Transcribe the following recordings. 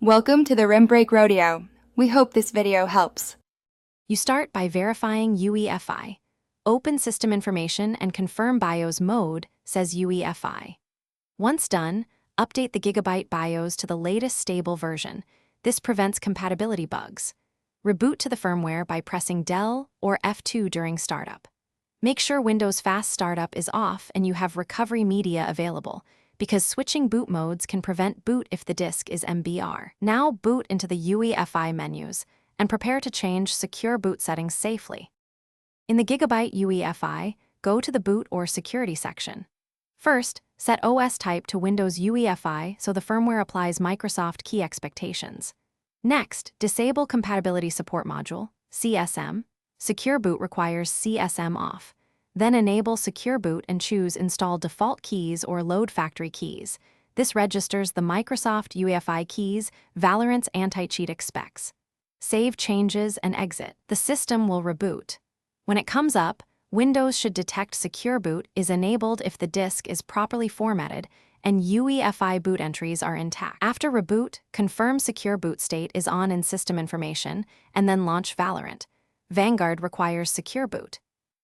Welcome to the Rim Break Rodeo. We hope this video helps. You start by verifying UEFI. Open System Information and confirm BIOS mode, says UEFI. Once done, update the Gigabyte BIOS to the latest stable version. This prevents compatibility bugs. Reboot to the firmware by pressing Del or F2 during startup. Make sure Windows Fast Startup is off and you have recovery media available, because switching boot modes can prevent boot if the disk is MBR. Now boot into the UEFI menus and prepare to change secure boot settings safely. In the Gigabyte UEFI, go to the boot or security section. First, set OS type to Windows UEFI so the firmware applies Microsoft key expectations. Next, disable Compatibility Support Module, CSM. Secure Boot requires CSM off. Then enable Secure Boot and choose Install Default Keys or Load Factory Keys. This registers the Microsoft UEFI keys Valorant's anti-cheat expects. Save changes and exit. The system will reboot. When it comes up, Windows should detect Secure Boot is enabled if the disk is properly formatted and UEFI boot entries are intact. After reboot, confirm Secure Boot state is on in System Information and then launch Valorant. Vanguard requires Secure Boot.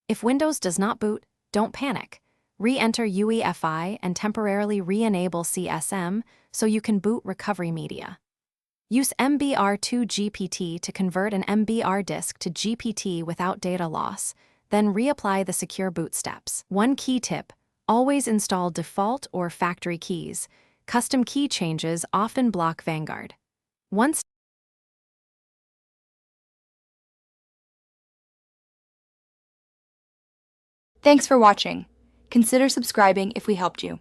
If Windows does not boot, don't panic. Re-enter UEFI and temporarily re-enable CSM so you can boot recovery media. Use MBR2 GPT to convert an MBR disk to GPT without data loss, then reapply the Secure Boot steps. One key tip: always install default or factory keys. Custom key changes often block Vanguard. Once Thanks for watching. Consider subscribing if we helped you.